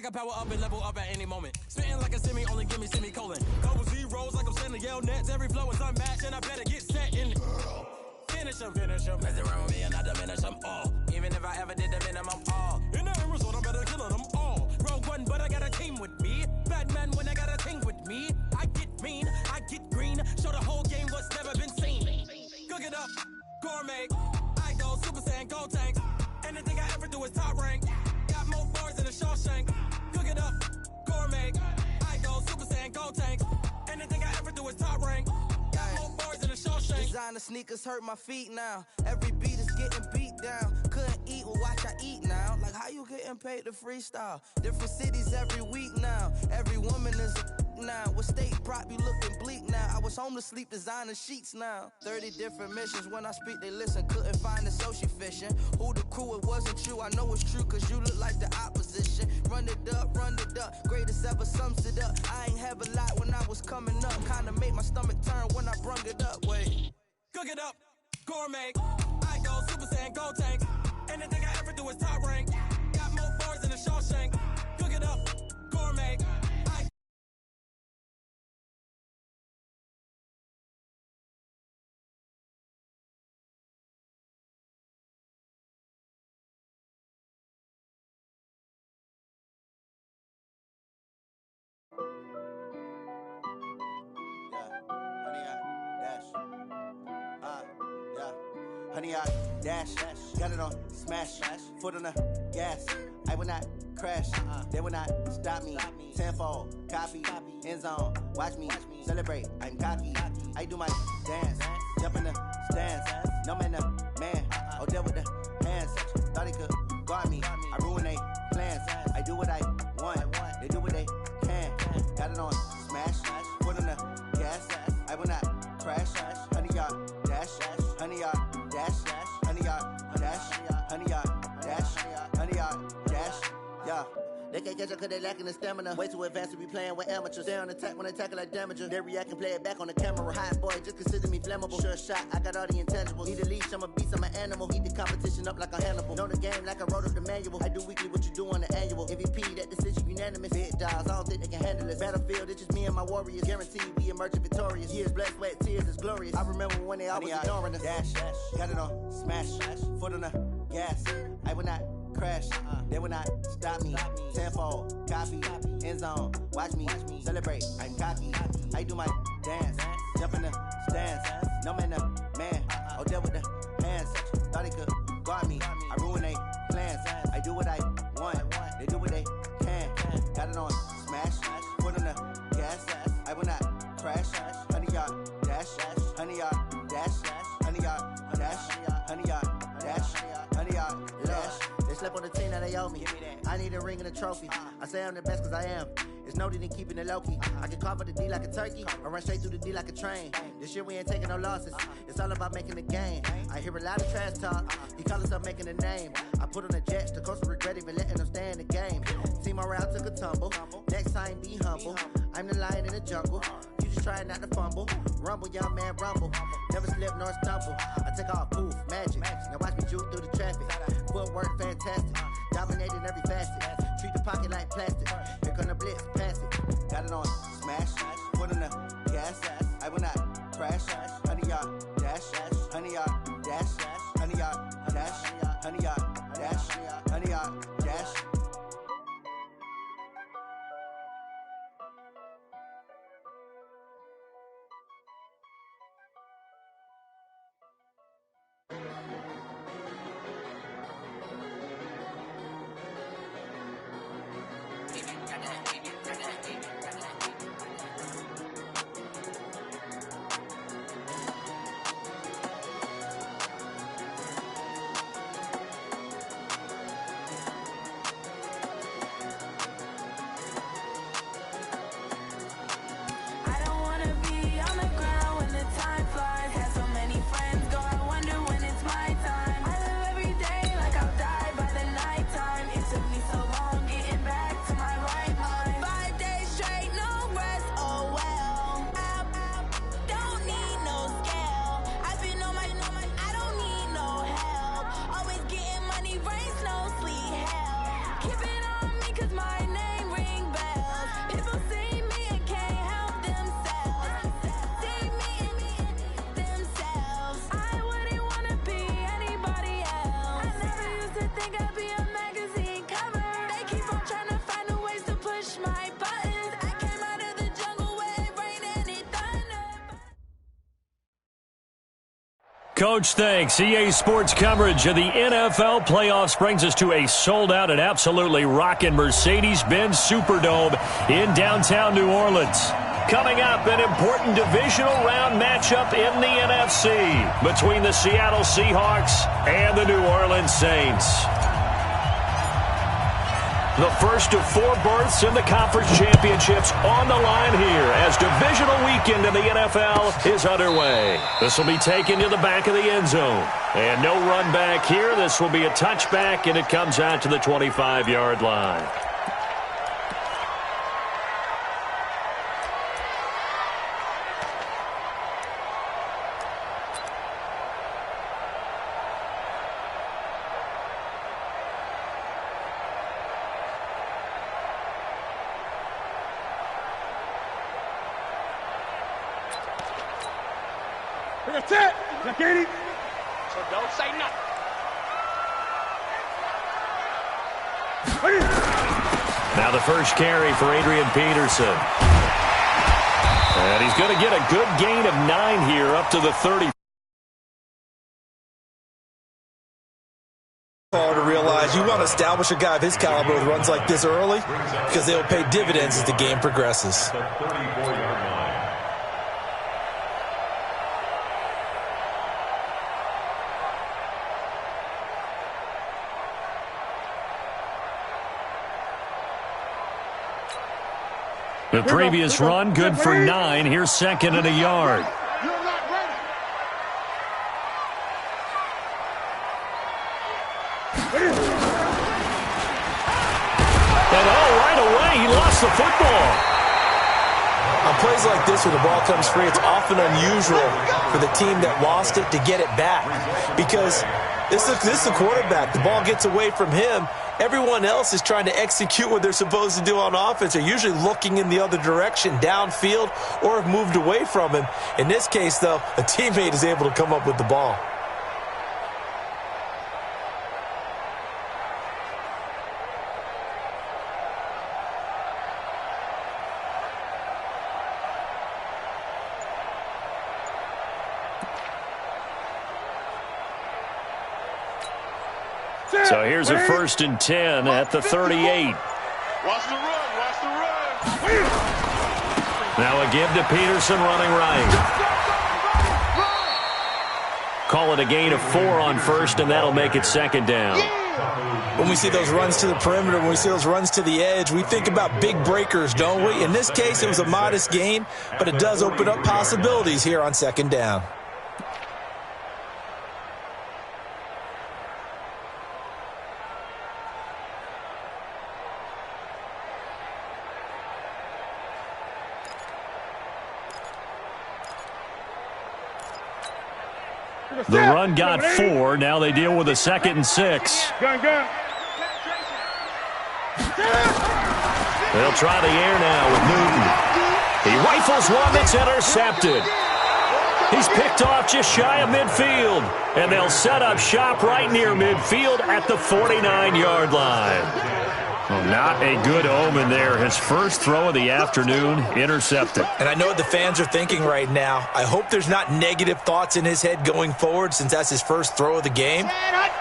can power up and level up at any moment. Spitting like a semi, only give me semicolon. Double zeros like I'm sending yell nets. Every flow is unmatched and I better get set in. Finish them. Mess around with me and I diminish them all. Even if I ever did the minimum all. In the end result, I better kill them all. Rogue one, but I got a team with me. Batman when I got a team with me. I get mean, I get green. Show the whole game what's never been seen. Cook it up, gourmet. I go Super Saiyan, Gold Tank. Anything I ever do is top rank. Got more bars than a Shawshank. Cook it up, gourmet. I go Super Saiyan, Gold Tank. Anything I ever do is top rank. Got more bars than a Shawshank. Designer sneakers hurt my feet now. Every beat is getting beat down. Couldn't eat, well watch I eat now. Like how you getting paid to freestyle? Different cities every week now. Every woman is a now. With state prop, you looking bleak now. I was home to sleep, designer sheets now. 30 different missions. When I speak, they listen. Couldn't find it, so she fishing. Who the crew? It wasn't you. I know it's true, cause you look like the opposition. Run it up. Greatest ever sums it up. I ain't have a lot when I was coming up. Kinda made my stomach turn when I brung it up. Wait. Cook it up, gourmet. I go Super Saiyan, Gold Tank. Anything I ever do is top rank. Got more bars than a Shawshank. Cook it up, gourmet. Honey, I dash, got it on smash, foot on the gas. I will not crash, they will not stop me. Tenfold, copy, end zone, watch me celebrate. I'm cocky, I do my dance, jump in the stands. No man, man, oh there with the hands. Thought he could guard me, I ruin they plans. I do what I want, they do what they can. Got it on smash, foot on the gas. I will not crash, honey, y'all dash, honey, y'all dash, honey, y'all dash, honey, y'all dash, honey, y'all dash, yeah. They can't catch up cause they lacking the stamina. Way too advanced to be playing with amateurs. Stay on attack when they tackle like damager. They react and play it back on the camera. Hot boy, just consider me flammable. Sure shot, I got all the intangibles. Need a leash, I'm a beast, I'm an animal. Heat the competition up like a Hannibal. Know the game like I wrote up the manual. I do weekly what you do on the annual. MVP, that decision unanimous. Big dogs, I don't think they can handle this. Battlefield, it's just me and my warriors. Guaranteed we emerge victorious. Years, blood, sweat, tears, it's glorious. I remember when they always ignoring us. Dash, got it on smash, foot on the gas. I will not crash, they will not stop me. Tenfold, copy, end zone, watch me celebrate. I'm cocky, I do my dance, jump in the stands. No man, man, oh there with the hands. Thought he could guard me, I ruin they plans. I do what I want, they do what they can. Got it on smash, foot on the gas. I will not crash, honey y'all dash, honey y'all dash, honey y'all dash, honey y'all dash, honey y'all dash. They slept on the team that they owe me. I need a ring and a trophy. I say I'm the best cause I am. It's no need in keeping it low-key. I can carve up the D like a turkey or run straight through the D like a train. This year we ain't taking no losses. It's all about making the game. I hear a lot of trash talk. He call himself making a name. I put on the Jets. The coach will regret even letting them stay in the game. Team morale took a tumble. Next time be humble. I'm the lion in the jungle. You just try not to fumble. Rumble, young man, rumble. Never slip nor stumble. I take off, poof, magic. Now watch me juke through the traffic. Footwork fantastic. Dominating every facet. Treat the pocket like plastic. Here come the blitz, pass it. Got it on smash. Foot on the gas. I will not crash. Honey, y'all dash. Honey, y'all dash. Honey, y'all dash. Honey, y'all dash. Honey, y'all dash. Coach. Thanks. EA Sports coverage of the NFL playoffs brings us to a sold-out and absolutely rocking Mercedes-Benz Superdome in downtown New Orleans. Coming up, an important divisional round matchup in the NFC between the Seattle Seahawks and the New Orleans Saints. The first of 4 berths in the conference championships on the line here as divisional weekend in the NFL is underway. This will be taken to the back of the end zone. And no run back here. This will be a touchback, and it comes out to the 25-yard line. That's it. Look at him. So don't say nothing. Now the first carry for Adrian Peterson. And he's going to get a good gain of 9 here up to the 30. To realize you want to establish a guy of his caliber with runs like this early because they'll pay dividends as the game progresses. The previous run, good for 9. Here's second and a yard. And right away, he lost the football. On plays like this where the ball comes free, it's often unusual for the team that lost it to get it back. Because this is the quarterback. The ball gets away from him. Everyone else is trying to execute what they're supposed to do on offense. They're usually looking in the other direction, downfield, or have moved away from him. In this case, though, a teammate is able to come up with the ball. So here's a 1st and 10 at the 38. Watch the run, watch the run. Now a give to Peterson running right. Call it a gain of 4 on first, and that'll make it 2nd down. When we see those runs to the perimeter, when we see those runs to the edge, we think about big breakers, don't we? In this case, it was a modest gain, but it does open up possibilities here on 2nd down. The run got 4. Now they deal with a 2nd and 6. Gun. They'll try the air now with Newton. He rifles one that's intercepted. He's picked off just shy of midfield. And they'll set up shop right near midfield at the 49-yard line. Well, not a good omen there. His first throw of the afternoon intercepted. And I know what the fans are thinking right now. I hope there's not negative thoughts in his head going forward since that's his first throw of the game.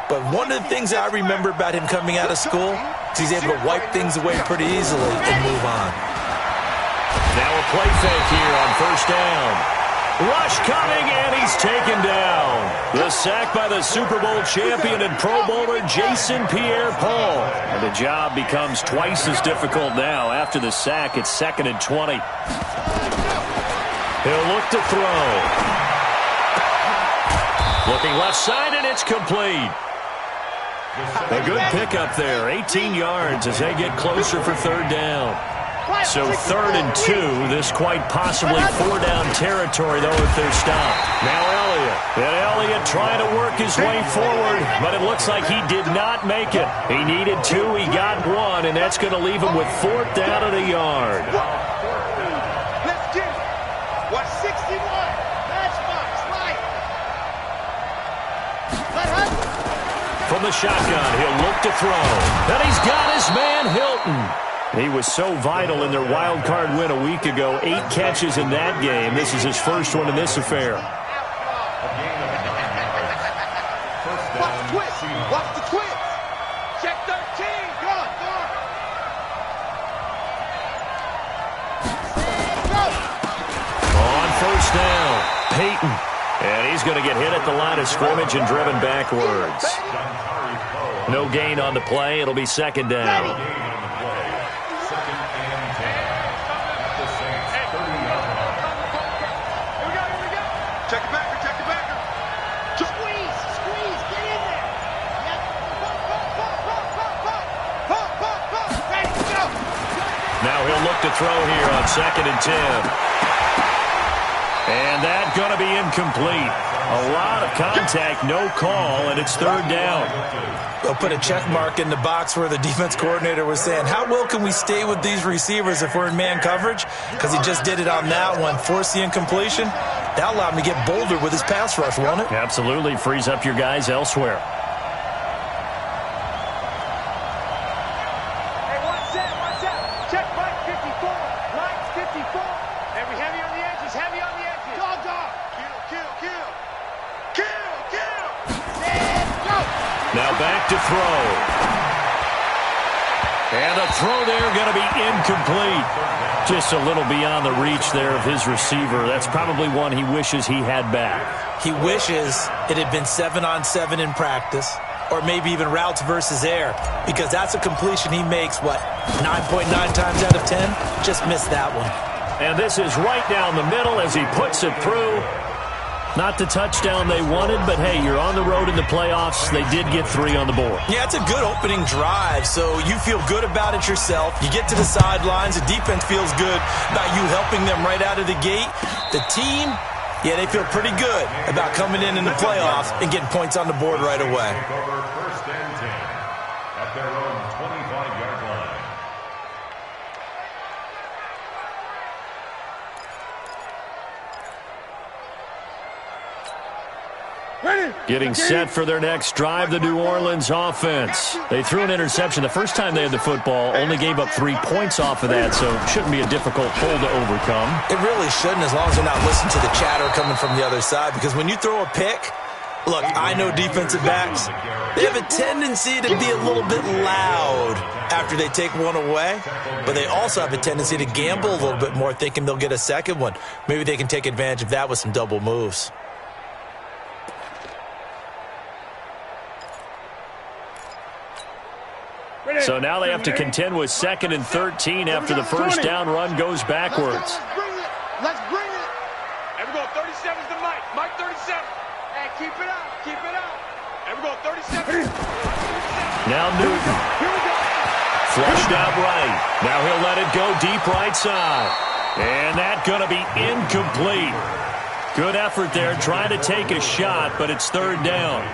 But one of the things I remember about him coming out of school is he's able to wipe things away pretty easily and move on. Now a play fake here on 1st down. Rush coming, and he's taken down. The sack by the Super Bowl champion and Pro Bowler Jason Pierre-Paul. And the job becomes twice as difficult now. After the sack, it's 2nd and 20. He'll look to throw. Looking left side, and it's complete. A good pickup there. 18 yards as they get closer for 3rd down. So 3rd and 2. This quite possibly 4-down territory, though, if they're stopped. Now Elliott. And Elliott trying to work his way forward, but it looks like he did not make it. He needed 2. He got 1, and that's going to leave him with 4th down and a yard. Let's get it. Watch 61. Matchbox, right. From the shotgun, he'll look to throw. And he's got his man, Hilton. He was so vital in their wild card win a week ago. 8 catches in that game. This is his first one in this affair. down. Peyton. And he's going to get hit at the line of scrimmage and driven backwards. No gain on the play. It'll be second down. Check it back, check it back. Squeeze, get in there. Pop. Ready, go. Now he'll look to throw here on 2nd and 10. And that's going to be incomplete. A lot of contact, no call, and it's 3rd down. They'll put a check mark in the box where the defense coordinator was saying, how well can we stay with these receivers if we're in man coverage? Because he just did it on that one, forced the incompletion. That allowed him to get bolder with his pass rush, won't it? Absolutely. Frees up your guys elsewhere. Hey, watch out. Check right 54. Right 54. Every heavy on the edges, heavy on the edges. Dog. Kill. Let's go. Now back to throw. And the throw there going to be incomplete. Just a little beyond the reach there of his receiver. That's probably one he wishes he had back. He wishes it had been 7-on-7 in practice, or maybe even routes versus air, because that's a completion he makes, 9.9 times out of 10? Just missed that one. And this is right down the middle as he puts it through. Not the touchdown they wanted, but hey, you're on the road in the playoffs. They did get 3 on the board. Yeah, it's a good opening drive, so you feel good about it yourself. You get to the sidelines. The defense feels good about you helping them right out of the gate. The team, yeah, they feel pretty good about coming in the playoffs and getting points on the board right away. First and 10 at their own 25-yard line. Getting set for their next drive, the New Orleans offense. They threw an interception the first time they had the football, only gave up 3 points off of that, so it shouldn't be a difficult hole to overcome. It really shouldn't, as long as they're not listening to the chatter coming from the other side, because when you throw a pick, look, I know defensive backs, they have a tendency to be a little bit loud after they take one away, but they also have a tendency to gamble a little bit more, thinking they'll get a second one. Maybe they can take advantage of that with some double moves. So now they have to contend with 2nd and 13 after the first down run goes backwards. Let's bring it. And we go 37's to Mike. Mike 37. Hey, keep it up. And we go 37. Now Newton. Here we go. Flushed out right. Now he'll let it go deep right side. And that's going to be incomplete. Good effort there, trying to take a shot, but it's 3rd down.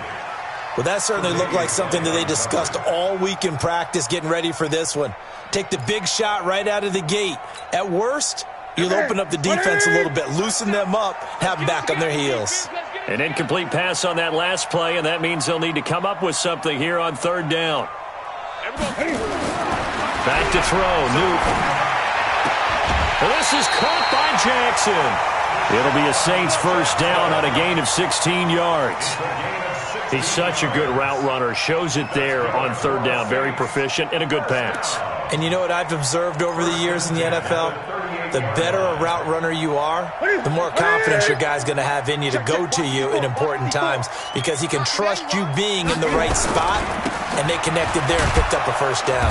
Well, that certainly looked like something that they discussed all week in practice getting ready for this one. Take the big shot right out of the gate. At worst, you'll open up the defense a little bit, loosen them up, have them back on their heels. An incomplete pass on that last play, and that means they'll need to come up with something here on 3rd down. Back to throw, Newton. Well, this is caught by Jackson. It'll be a Saints first down on a gain of 16 yards. He's such a good route runner. Shows it there on 3rd down. Very proficient and a good pass. And you know what I've observed over the years in the NFL? The better a route runner you are, the more confidence your guy's going to have in you to go to you in important times, because he can trust you being in the right spot, and they connected there and picked up a first down.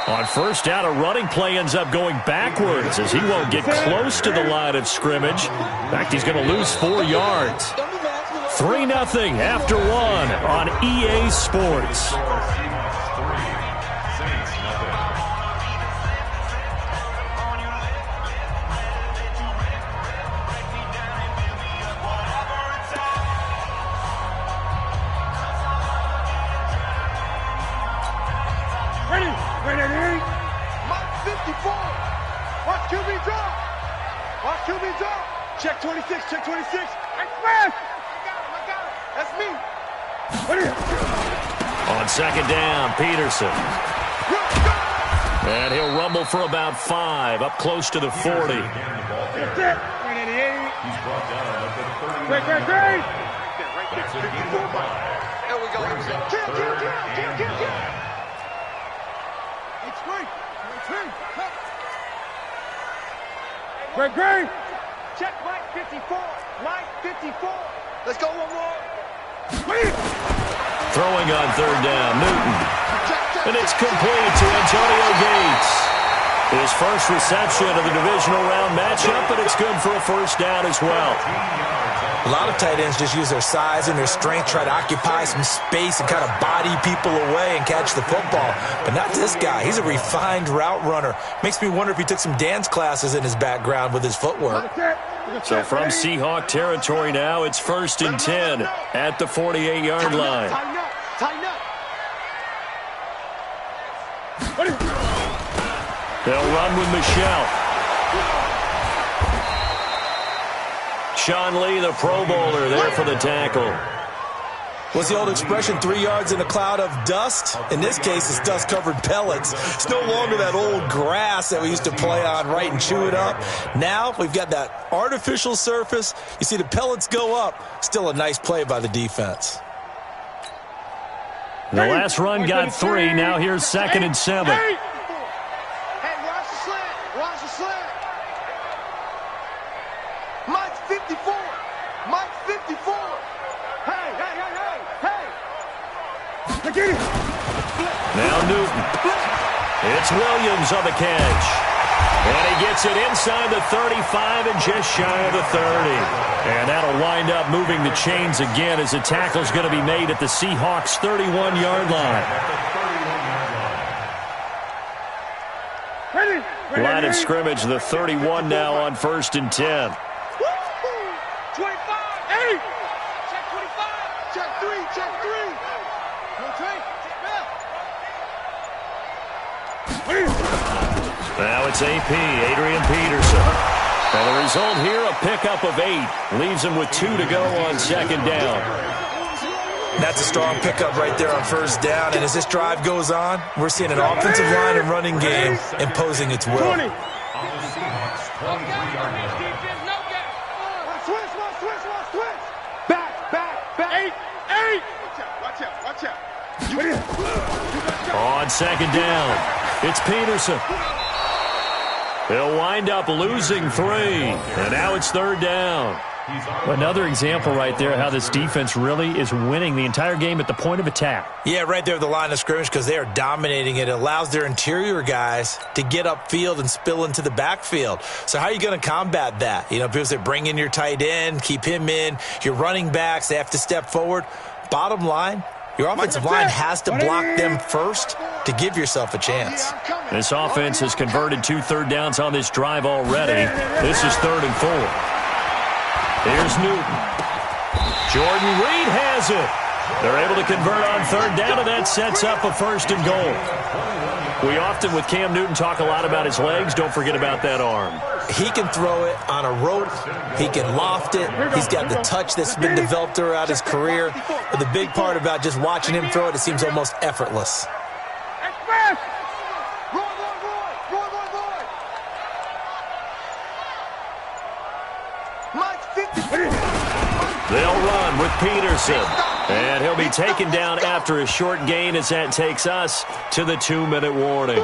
On 1st down, a running play ends up going backwards as he won't get close to the line of scrimmage. In fact, he's going to lose 4 yards. 3-0 after 1 on EA Sports. Ready. Mike 54. Watch QB drop. Check 26. I smash. I got him. That's me. On 2nd down, Peterson. And he'll rumble for about 5, up close to the 40. That's it. 388. He's brought down at the 30. Great. That's a gain of 5. There we go. Kill. It's great. Great. Check Mike 54. Mike 54. Let's go one more. Throwing on third down, Newton. And it's complete to Antonio Gates. His first reception of the divisional round matchup, but it's good for a first down as well. A lot of tight ends just use their size and their strength, try to occupy some space and kind of body people away and catch the football. But not this guy. He's a refined route runner. Makes me wonder if he took some dance classes in his background with his footwork. So from Seahawk territory now, it's 1st and 10 at the 48-yard line. Tighten up. They'll run with Michelle. Sean Lee, the Pro Bowler, there for the tackle. What's the old expression, 3 yards in a cloud of dust? In this case, it's dust-covered pellets. It's no longer that old grass that we used to play on, right, and chew it up. Now we've got that artificial surface. You see the pellets go up. Still a nice play by the defense. The last run got 3. Now here's 2nd and 7. Hey, watch the slant. Watch the slant. Mike 54. Mike 54. Hey. Now Newton. It's Williams on the catch. And he gets it inside the 35 and just shy of the 30. And that'll wind up moving the chains again as the tackle's going to be made at the Seahawks' 31-yard line. Line of scrimmage, the 31 now on 1st and 10. 25. Hey. Check 25. Check 3. Check 3. Now it's AP, Adrian Peterson. And the result here, a pickup of 8. Leaves him with 2 to go on 2nd down. That's a strong pickup right there on 1st down. And as this drive goes on, we're seeing an offensive line and running game imposing its will. 20. Back. 8. Watch out. On 2nd down, it's Peterson. They'll wind up losing 3. And now it's 3rd down. Another example right there how this defense really is winning the entire game at the point of attack. Yeah, right there at the line of scrimmage because they are dominating it. It allows their interior guys to get upfield and spill into the backfield. So how are you going to combat that? You know, people say bring in your tight end, keep him in. Your running backs, they have to step forward. Bottom line, your offensive line has to block them first to give yourself a chance. This offense has converted 2 third downs on this drive already. This is 3rd and 4. Here's Newton. Jordan Reed has it. They're able to convert on 3rd down, and that sets up a 1st and goal. We often, with Cam Newton, talk a lot about his legs. Don't forget about that arm. He can throw it on a rope. He can loft it. He's got the touch that's been developed throughout his career. But the big part about just watching him throw it seems almost effortless. They'll run with Peterson. And he'll be taken down after a short gain as that takes us to the 2-minute warning.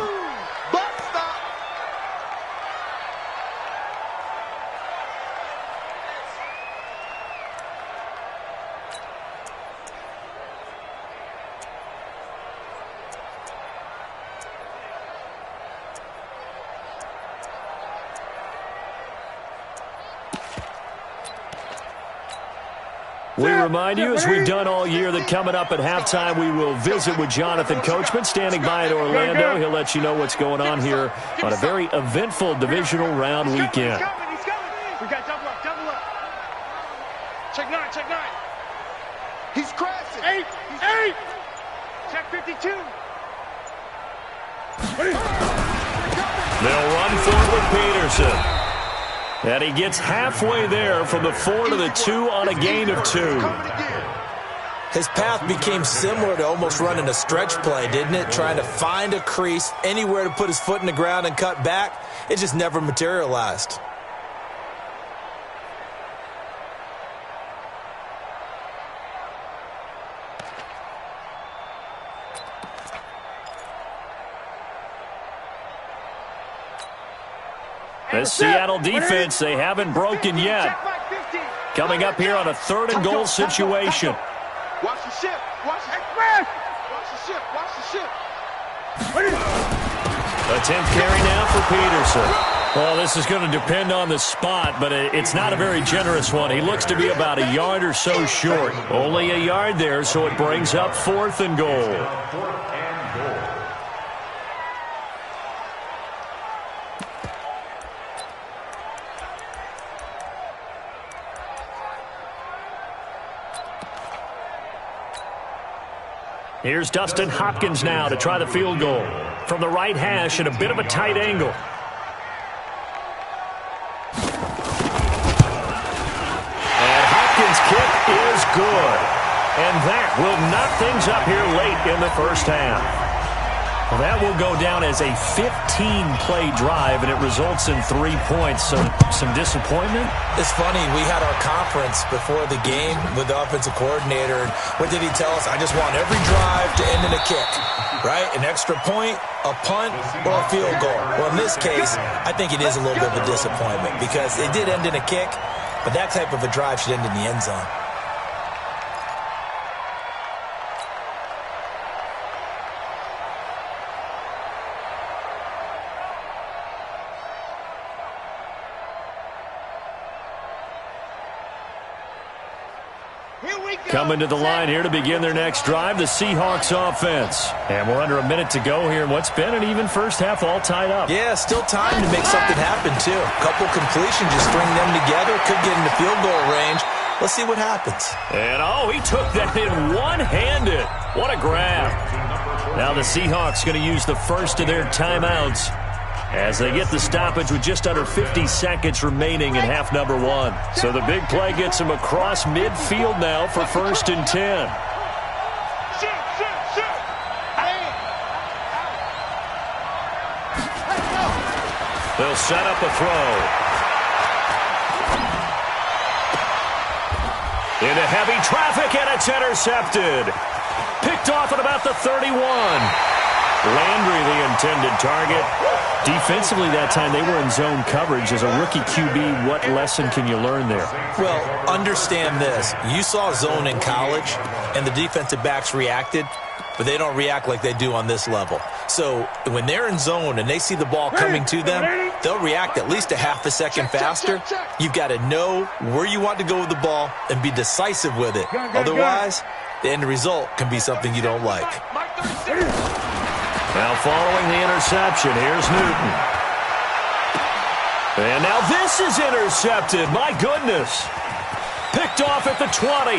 We remind you, as we've done all year, that coming up at halftime, we will visit with Jonathan Coachman, standing by in Orlando. He'll let you know what's going on here on a very eventful divisional round weekend. He's coming. We got double up. Check 9. He's crashing. 8. Check 52. They'll run forward with Peterson. And he gets halfway there from the 4 to the 2 on a gain of 2. His path became similar to almost running a stretch play, didn't it? Trying to find a crease, anywhere to put his foot in the ground and cut back. It just never materialized. The Seattle defense, they haven't broken yet. Coming up here on a 3rd and goal situation. Watch the ship. Watch the ship. Watch the ship. Watch the ship. The 10th carry now for Peterson. Well, this is going to depend on the spot, but it's not a very generous one. He looks to be about a yard or so short. Only a yard there, so it brings up 4th and goal. Here's Dustin Hopkins now to try the field goal. From the right hash at a bit of a tight angle. And Hopkins' kick is good. And that will knock things up here late in the first half. Well, that will go down as a 15-play drive, and it results in 3 points. So some disappointment? It's funny. We had our conference before the game with the offensive coordinator. And what did he tell us? I just want every drive to end in a kick, right? An extra point, a punt, or a field goal. Well, in this case, I think it is a little bit of a disappointment because it did end in a kick, but that type of a drive should end in the end zone. Coming to the line here to begin their next drive, the Seahawks offense. And we're under a minute to go here in what's been an even first half, all tied up. Yeah, still time to make something happen, too. A couple completions, just string them together. Could get into field goal range. Let's see what happens. And, he took that in one-handed. What a grab. Now the Seahawks going to use the first of their timeouts as they get the stoppage with just under 50 seconds remaining in half number 1. So the big play gets them across midfield now for 1st and 10. They'll set up a throw. Into heavy traffic, and it's intercepted. Picked off at about the 31. Landry, the intended target. Defensively that time, they were in zone coverage. As a rookie QB, what lesson can you learn there? Well, understand this. You saw zone in college, and the defensive backs reacted, but they don't react like they do on this level. So when they're in zone and they see the ball coming to them, they'll react at least a half a second faster. You've got to know where you want to go with the ball and be decisive with it. Otherwise, the end result can be something you don't like. Now following the interception, here's Newton. And now this is intercepted. My goodness. Picked off at the 20.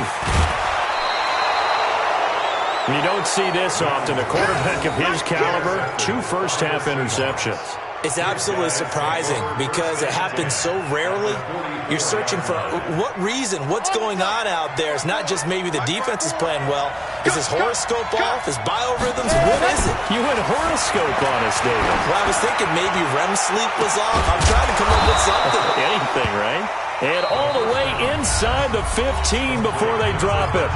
You don't see this often. A quarterback of his caliber, 2 first-half interceptions. It's absolutely surprising because it happens so rarely. You're searching for what reason, what's going on out there. It's not just maybe the defense is playing well. Is his horoscope off? Is biorhythms? What is it? You went horoscope on us, David. Well, I was thinking maybe REM sleep was off. I'm trying to come up with something. Anything, right? And all the way inside the 15 before they drop it.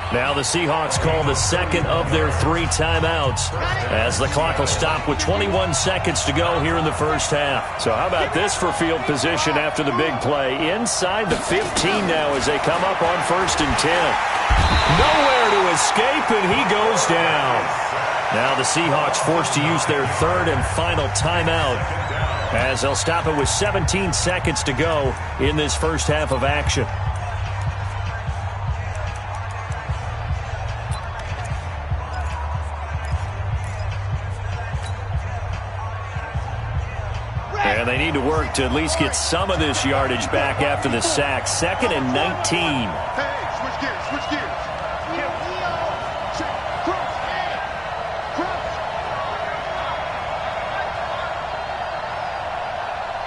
Now the Seahawks call the second of their 3 timeouts as the clock will stop with 21 seconds to go here in the first half. So how about this for field position after the big play? Inside the 15 now as they come up on 1st and 10. Nowhere to escape, and he goes down. Now the Seahawks forced to use their 3rd and final timeout as they'll stop it with 17 seconds to go in this first half of action. And they need to work to at least get some of this yardage back after the sack. 2nd and 19. Hey, switch gears, switch gears.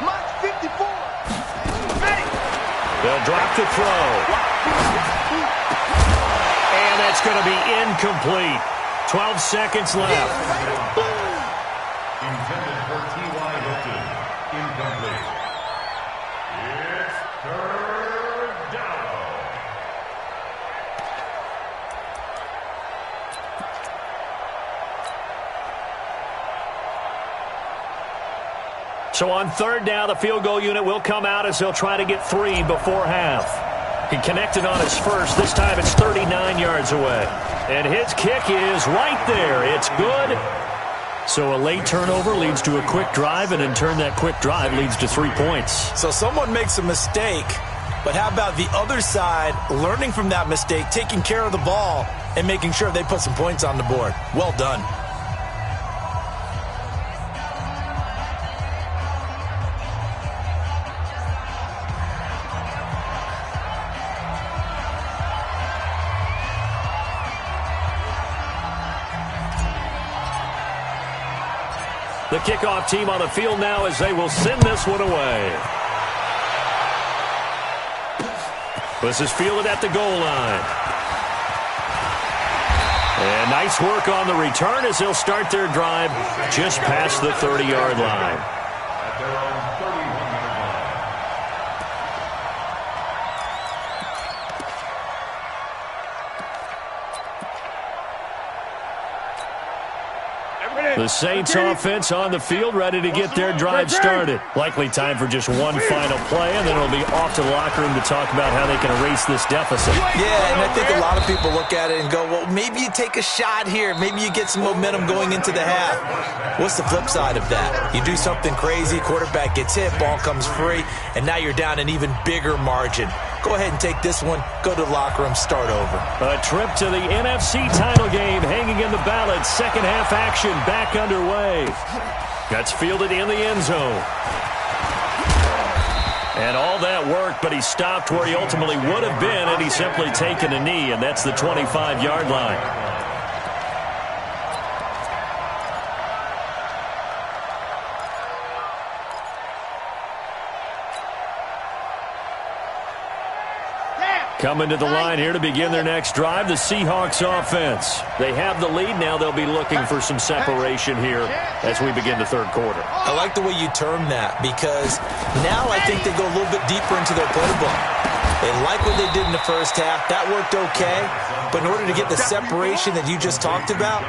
Mike's 54. They'll drop the throw. And that's going to be incomplete. 12 seconds left. Intended for T.Y. Hilton. Incomplete. It's 3rd down. So on third down, the field goal unit will come out as they'll try to get 3 before half. He connected on his first. This time it's 39 yards away. And his kick is right there. It's good. So a late turnover leads to a quick drive, and in turn that quick drive leads to 3 points. So someone makes a mistake, but how about the other side learning from that mistake, taking care of the ball, and making sure they put some points on the board? Well done. The kickoff team on the field now as they will send this one away. This is fielded at the goal line. And nice work on the return as they'll start their drive just past the 30-yard line. At their own 31-yard line. The Saints offense on the field, ready to get their drive started. Likely time for just one final play, and then it'll be off to the locker room to talk about how they can erase this deficit. Yeah, and I think a lot of people look at it and go, well, maybe you take a shot here. Maybe you get some momentum going into the half. What's the flip side of that? You do something crazy, quarterback gets hit, ball comes free, and now you're down an even bigger margin. Go ahead and take this one, go to the locker room, start over. A trip to the NFC title game hanging in the balance. Second half action back underway. That's fielded in the end zone. And all that worked, but he stopped where he ultimately would have been had he simply taken a knee, and that's the 25-yard line. Coming to the line here to begin their next drive, the Seahawks offense. They have the lead. Now they'll be looking for some separation here as we begin the third quarter. I like the way you term that because now I think they go a little bit deeper into their playbook. They like what they did in the first half. That worked okay. But in order to get the separation that you just talked about,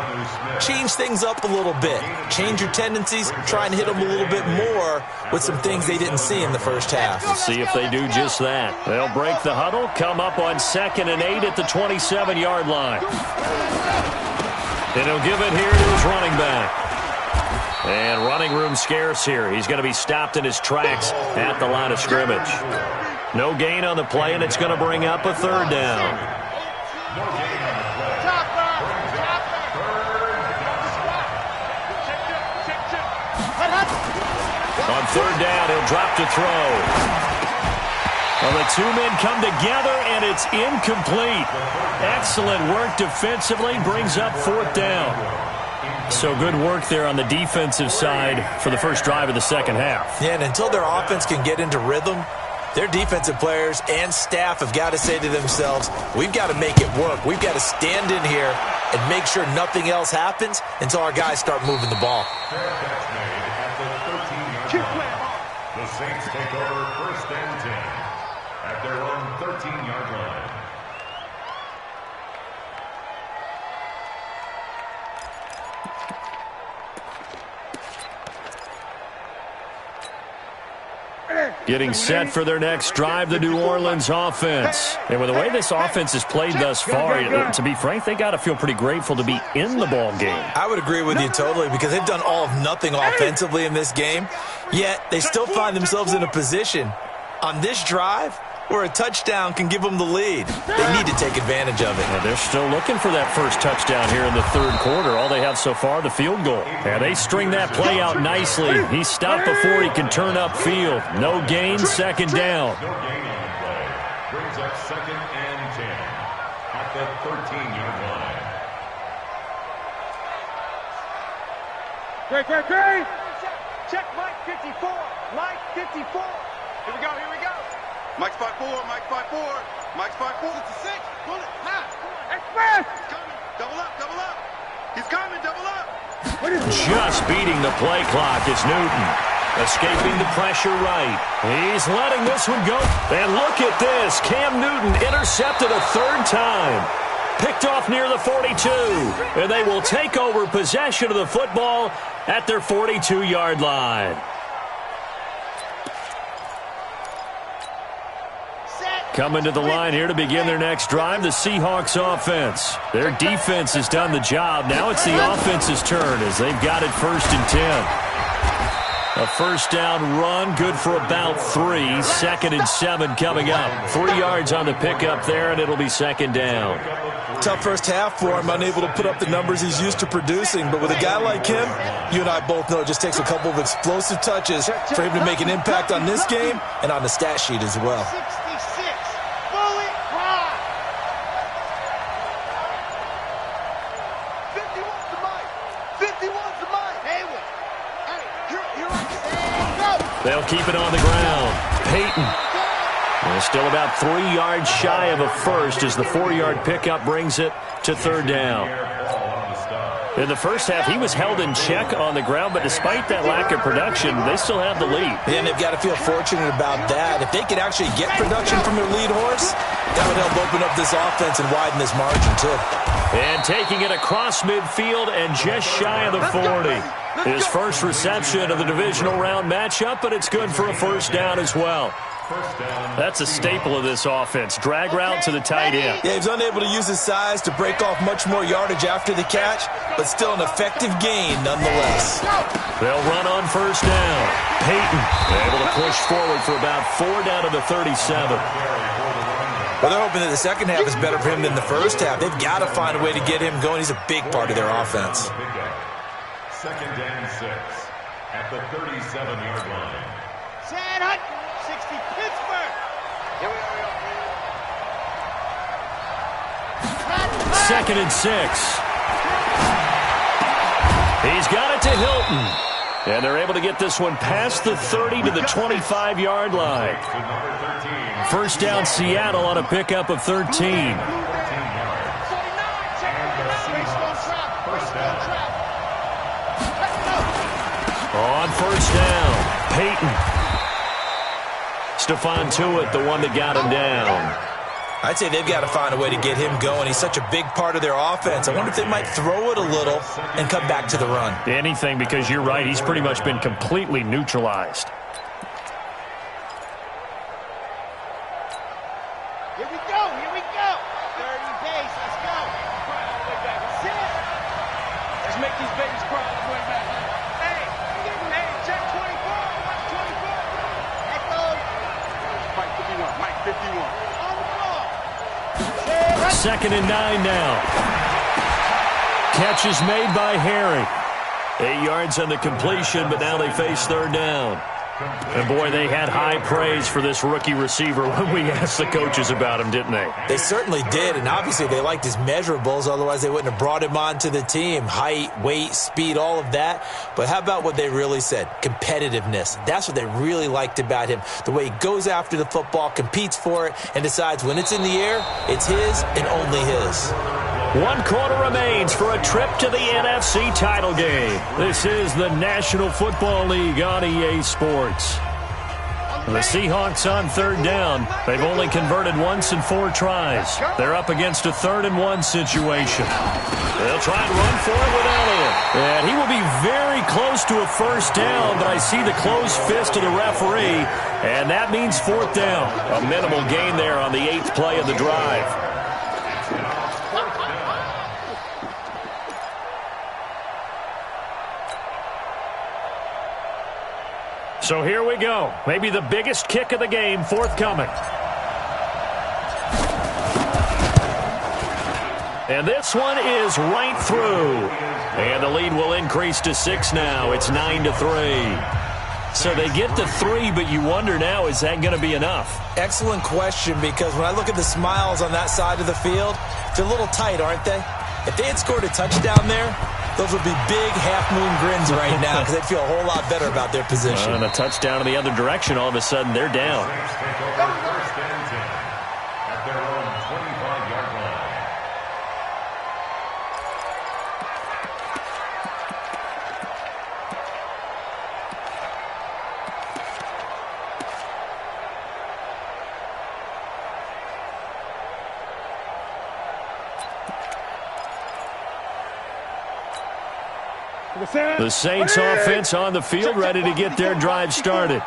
change things up a little bit. Change your tendencies. Try and hit them a little bit more with some things they didn't see in the first half. Let's see if they do just that. They'll break the huddle, come up on 2nd and 8 at the 27-yard line. And he'll give it here to his running back. And running room scarce here. He's going to be stopped in his tracks at the line of scrimmage. No gain on the play, and it's going to bring up a third down. No gain on the play. On third down, he'll drop to throw. Well, the two men come together, and it's incomplete. Excellent work defensively, brings up 4th down. So good work there on the defensive side for the first drive of the second half. Yeah, and until their offense can get into rhythm, their defensive players and staff have got to say to themselves, we've got to make it work. We've got to stand in here and make sure nothing else happens until our guys start moving the ball. The Saints take over 1st and 10 at their own 13-yard line. Getting set for their next drive, the New Orleans offense. And with the way this offense has played thus far, to be frank, they got to feel pretty grateful to be in the ball game. I would agree with you totally because they've done all of nothing offensively in this game, yet they still find themselves in a position on this drive where a touchdown can give them the lead. They need to take advantage of it. And they're still looking for that first touchdown here in the third quarter. All they have so far, the field goal. And they string that play out nicely. He stopped before he can turn upfield. No gain, 2nd down. No gain on the play. Brings up 2nd and 10 at the 13-yard line. Great. Check Mike 54. Mike 54. Here we go. Mike 5-4. Mike 5-4. It's a 6. Pull it. High. Express. He's coming. Double up. He's coming. Double up. Just beating the play clock is Newton. Escaping the pressure right. He's letting this one go. And look at this. Cam Newton intercepted a 3rd time. Picked off near the 42. And they will take over possession of the football at their 42-yard line. Coming to the line here to begin their next drive, the Seahawks offense. Their defense has done the job. Now it's the offense's turn as they've got it 1st and 10. A first down run, good for about 3. 2nd and 7 coming up. 3 yards on the pickup there, and it'll be 2nd down. Tough first half for him, unable to put up the numbers he's used to producing. But with a guy like him, you and I both know it just takes a couple of explosive touches for him to make an impact on this game and on the stat sheet as well. 66. Bullet drive. 51's the mic. 51's the mic. Hey, here I go. They'll keep it on the ground. Peyton. They're still about 3 yards shy of a first as the 4-yard pickup brings it to 3rd down. In the first half, he was held in check on the ground, but despite that lack of production, they still have the lead. And they've got to feel fortunate about that. If they could actually get production from their lead horse, that would help open up this offense and widen this margin, too. And taking it across midfield and just shy of the 40. His first reception of the divisional round matchup, but it's good for a first down as well. That's a staple of this offense. Drag route to the tight end. Yeah, he's unable to use his size to break off much more yardage after the catch, but still an effective gain nonetheless. They'll run on first down. Peyton able to push forward for about 4 down to the 37. Well, they're hoping that the second half is better for him than the first half. They've got to find a way to get him going. He's a big part of their offense. 2nd and 6 at the 37-yard line. Sad Hut. 60 Pittsburgh. Here we are. 2nd and 6. He's got it to Hilton. And they're able to get this one past the 30 to the 25-yard line. First down Seattle on a pickup of 13. On first down, Peyton. Stephon Tuitt, the one that got him down. I'd say they've got to find a way to get him going. He's such a big part of their offense. I wonder if they might throw it a little and come back to the run. Anything, because you're right. He's pretty much been completely neutralized. Here we go. 30 pace. Let's go. Let's make these babies cry all the way back. Hey, check 24. Watch 24. Echo. Mike 51. Mike 51. 2nd and 9 now. Catch is made by Harry. 8 yards on the completion, but now they face 3rd down. And, boy, they had high praise for this rookie receiver when we asked the coaches about him, didn't they? They certainly did, and obviously they liked his measurables. Otherwise, they wouldn't have brought him onto the team. Height, weight, speed, all of that. But how about what they really said? Competitiveness. That's what they really liked about him. The way he goes after the football, competes for it, and decides when it's in the air, it's his and only his. 1 quarter remains for a trip to the NFC title game. This is the National Football League on EA Sports. The Seahawks on 3rd down. They've only converted once in 4 tries. They're up against a 3rd and 1 situation. They'll try and run for it with Elliott. And he will be very close to a first down, but I see the closed fist of the referee, and that means 4th down. A minimal gain there on the 8th play of the drive. So here we go. Maybe the biggest kick of the game forthcoming. And this one is right through. And the lead will increase to 6 now. It's 9-3. So they get to 3, but you wonder now, is that going to be enough? Excellent question, because when I look at the smiles on that side of the field, they're a little tight, aren't they? If they had scored a touchdown there, those would be big half-moon grins right now because they'd feel a whole lot better about their position. And a touchdown in the other direction, all of a sudden they're down. First and 10 at their own 25-yard line. The Saints offense on the field, ready to get their drive started.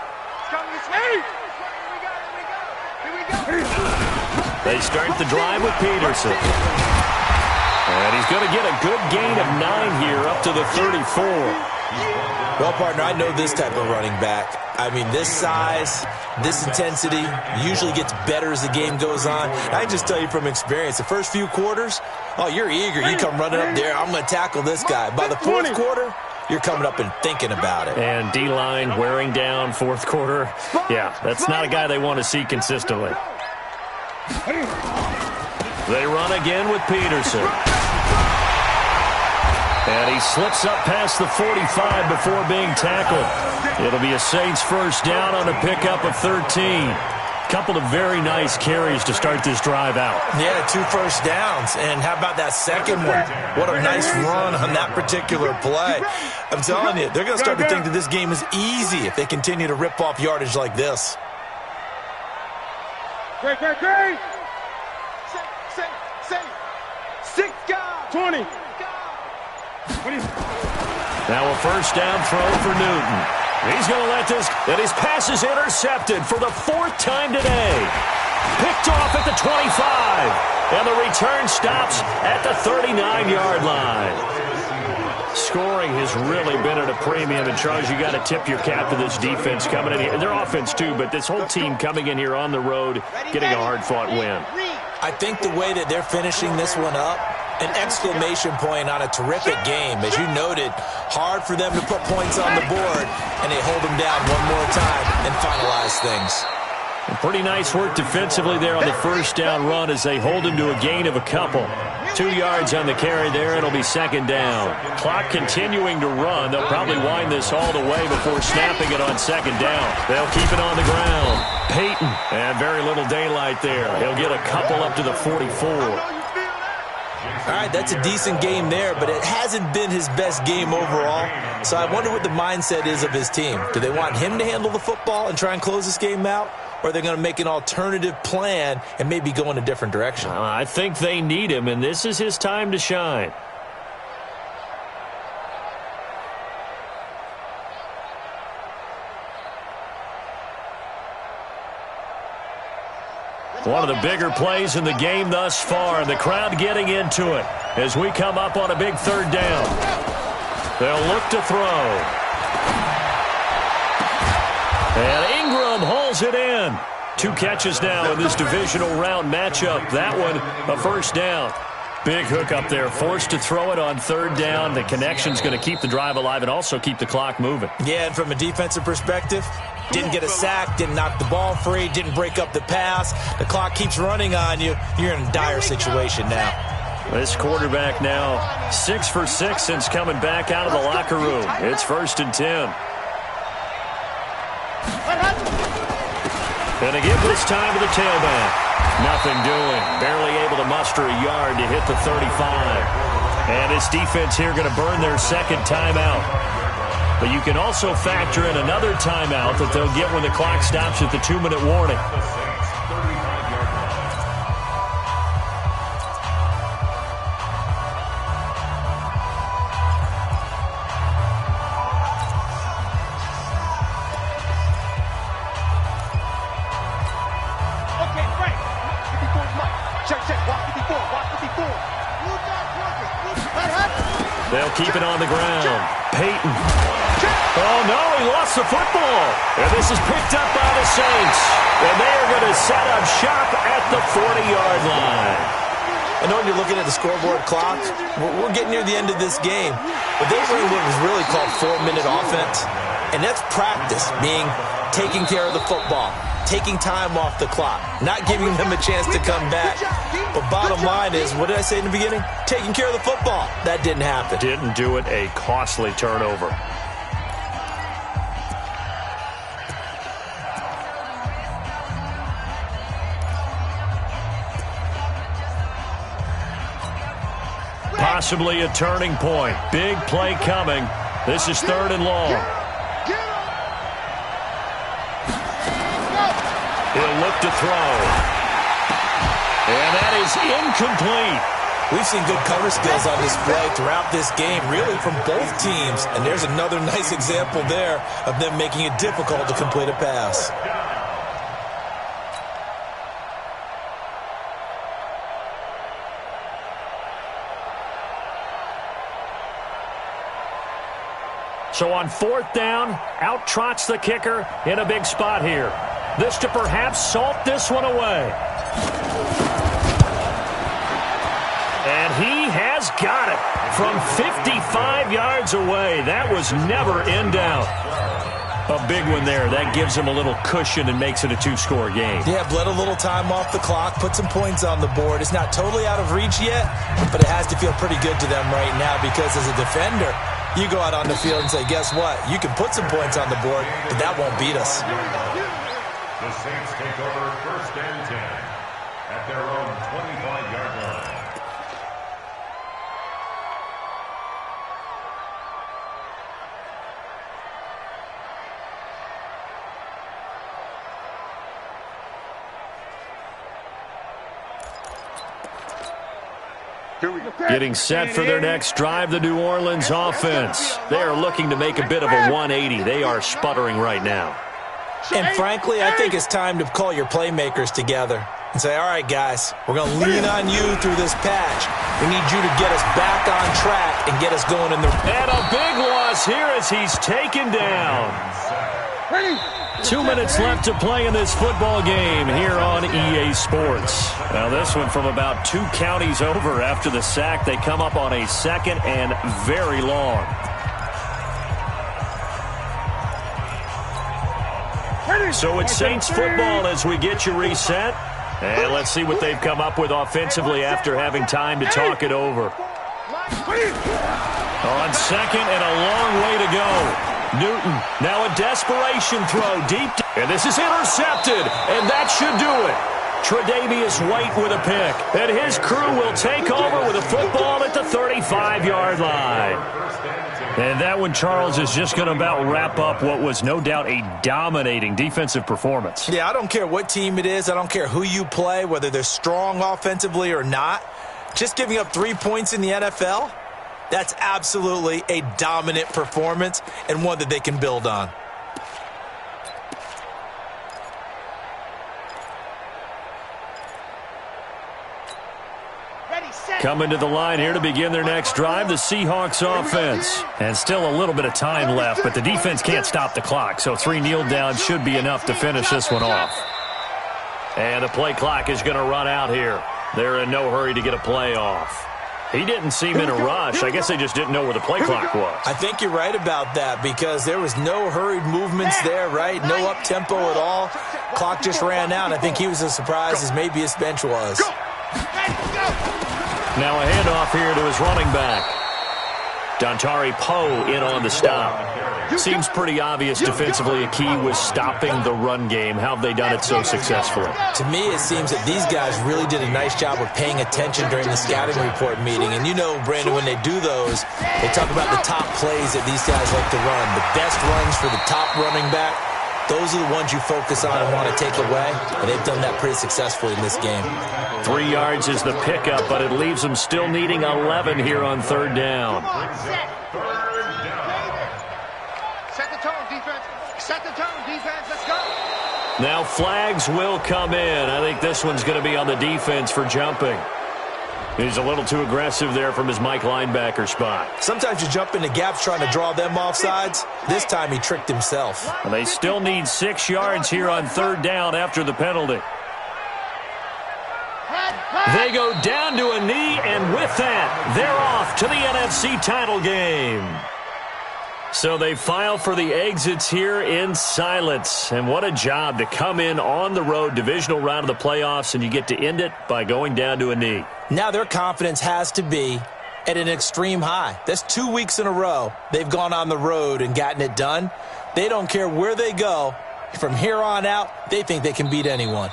They start the drive with Peterson. And he's going to get a good gain of 9 here up to the 34. Well, partner, I know this type of running back. I mean, this size, this intensity usually gets better as the game goes on. I can just tell you from experience, the first few quarters, oh, you're eager. You come running up there, I'm going to tackle this guy. By the fourth quarter, you're coming up and thinking about it. And D-line wearing down fourth quarter. Yeah, that's not a guy they want to see consistently. They run again with Peterson. And he slips up past the 45 before being tackled. It'll be a Saints first down on a pickup of 13. Couple of very nice carries to start this drive out. Yeah, 2 first downs. And how about that second one? What a nice run on that particular play. I'm telling you, they're going to start to think that this game is easy if they continue to rip off yardage like this. Great. 6 guys. 20. Now a first down throw for Newton. He's going to let this, and his pass is intercepted for the 4th time today. Picked off at the 25, and the return stops at the 39-yard line. Scoring has really been at a premium, and Charles, you got to tip your cap to this defense coming in here. Their offense too, but this whole team coming in here on the road, getting a hard-fought win. I think the way that they're finishing this one up, an exclamation point on a terrific game. As you noted, hard for them to put points on the board, and they hold them down one more time and finalize things. Pretty nice work defensively there on the first down run as they hold him to a gain of a couple. 2 yards on the carry there. It'll be second down. Clock continuing to run. They'll probably wind this all the way before snapping it on second down. They'll keep it on the ground. Peyton, and very little daylight there. He'll get a couple up to the 44. All right, that's a decent game there, but it hasn't been his best game overall. So I wonder what the mindset is of his team. Do they want him to handle the football and try and close this game out? Or are they going to make an alternative plan and maybe go in a different direction? I think they need him, and this is his time to shine. One of the bigger plays in the game thus far, and the crowd getting into it as we come up on a big third down. They'll look to throw. And Ingram hauls it in. 2 catches now in this divisional round matchup. That one, a first down. Big hook up there, forced to throw it on third down. The connection's going to keep the drive alive and also keep the clock moving. Yeah, and from a defensive perspective, didn't get a sack, didn't knock the ball free, didn't break up the pass. The clock keeps running on you. You're in a dire situation now. This quarterback now 6 for 6 since coming back out of the locker room. It's 1st and 10. And they give this time to the tailback. Nothing doing. Barely able to muster a yard to hit the 35. And this defense here going to burn their second timeout. But you can also factor in another timeout that they'll get when the clock stops at the 2-minute warning. They'll keep it on the ground. Peyton. Oh, no, he lost the football. And this is picked up by the Saints. And they are going to set up shop at the 40-yard line. I know when you're looking at the scoreboard clock, we're getting near the end of this game. But they were in what was really called 4-minute offense. And that's practice, meaning taking care of the football, taking time off the clock, not giving them a chance to come back. But bottom line is, what did I say in the beginning? Taking care of the football. That didn't happen. Didn't do it. A costly turnover. Possibly a turning point. Big play coming. This is 3rd and long. He'll look to throw. And that is incomplete. We've seen good cover skills on display throughout this game, really from both teams. And there's another nice example there of them making it difficult to complete a pass. So on 4th down, out trots the kicker in a big spot here. This to perhaps salt this one away. And he has got it from 55 yards away. That was never in doubt. A big one there. That gives him a little cushion and makes it a 2-score game. Yeah, bled a little time off the clock, put some points on the board. It's not totally out of reach yet, but it has to feel pretty good to them right now because as a defender, you go out on the field and say, guess what? You can put some points on the board, but that won't beat us. The Saints take over 1st and 10 at their own 25-yard line. Getting set for their next drive, the New Orleans offense. They are looking to make a bit of a 180. They are sputtering right now. And frankly, I think it's time to call your playmakers together and say, all right, guys, we're going to lean on you through this patch. We need you to get us back on track and get us going in the... And a big loss here as he's taken down. 2 minutes left to play in this football game here on EA Sports. Now this one from about 2 counties over after the sack. They come up on a 2nd and very long. So it's Saints football as we get you reset. And let's see what they've come up with offensively after having time to talk it over. On 2nd and a long way to go. Newton, now a desperation throw deep. And this is intercepted, and that should do it. Tre'Davious White with a pick. And his crew will take over with a football at the 35-yard line. And that one, Charles, is just going to about wrap up what was no doubt a dominating defensive performance. Yeah, I don't care what team it is. I don't care who you play, whether they're strong offensively or not. Just giving up 3 points in the NFL, that's absolutely a dominant performance and one that they can build on. Coming to the line here to begin their next drive, the Seahawks offense. And still a little bit of time left, but the defense can't stop the clock, so 3 kneel downs should be enough to finish this one off. And the play clock is going to run out here. They're in no hurry to get a play off. He didn't seem in a rush. I guess they just didn't know where the play clock was. I think you're right about that because there was no hurried movements there, right? No up-tempo at all. Clock just ran out. I think he was as surprised as maybe his bench was. Now a handoff here to his running back. Dontari Poe in on the stop. Seems pretty obvious defensively a key was stopping the run game. How have they done it so successfully? To me, it seems that these guys really did a nice job of paying attention during the scouting report meeting. And you know, Brandon, when they do those, they talk about the top plays that these guys like to run. The best runs for the top running back, those are the ones you focus on and want to take away. And they've done that pretty successfully in this game. 3 yards is the pickup, but it leaves them still needing 11 here on 3rd down. Set the tone, defense. Set the tone, defense. Let's go. Now flags will come in. I think this one's going to be on the defense for jumping. He's a little too aggressive there from his Mike linebacker spot. Sometimes you jump into gaps trying to draw them off sides. This time he tricked himself. And they still need 6 yards here on 3rd down after the penalty. They go down to a knee, and with that, they're off to the NFC title game. So they file for the exits here in silence. And what a job to come in on the road, divisional round of the playoffs, and you get to end it by going down to a knee. Now their confidence has to be at an extreme high. That's 2 weeks in a row they've gone on the road and gotten it done. They don't care where they go. From here on out, they think they can beat anyone.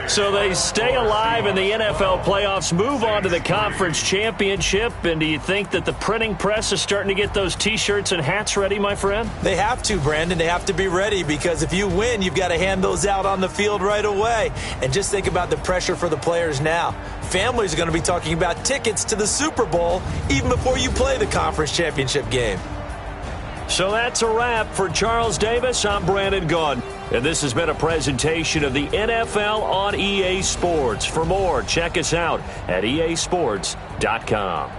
So they stay alive in the NFL playoffs, move on to the conference championship. And do you think that the printing press is starting to get those T-shirts and hats ready, my friend? They have to, Brandon. They have to be ready because if you win, you've got to hand those out on the field right away. And just think about the pressure for the players now. Families are going to be talking about tickets to the Super Bowl even before you play the conference championship game. So that's a wrap for Charles Davis. I'm Brandon Gaudin. And this has been a presentation of the NFL on EA Sports. For more, check us out at easports.com.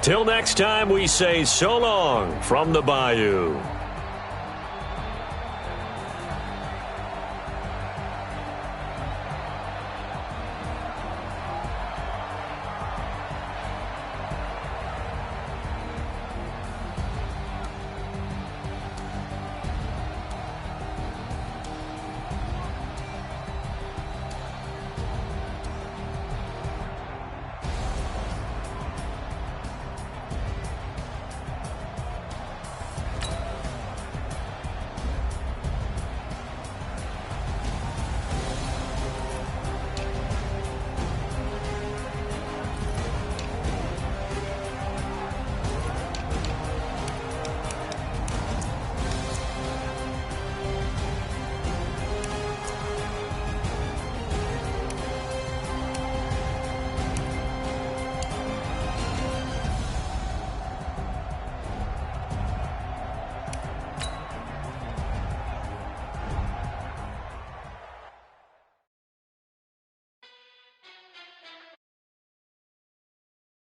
Till next time, we say so long from the Bayou.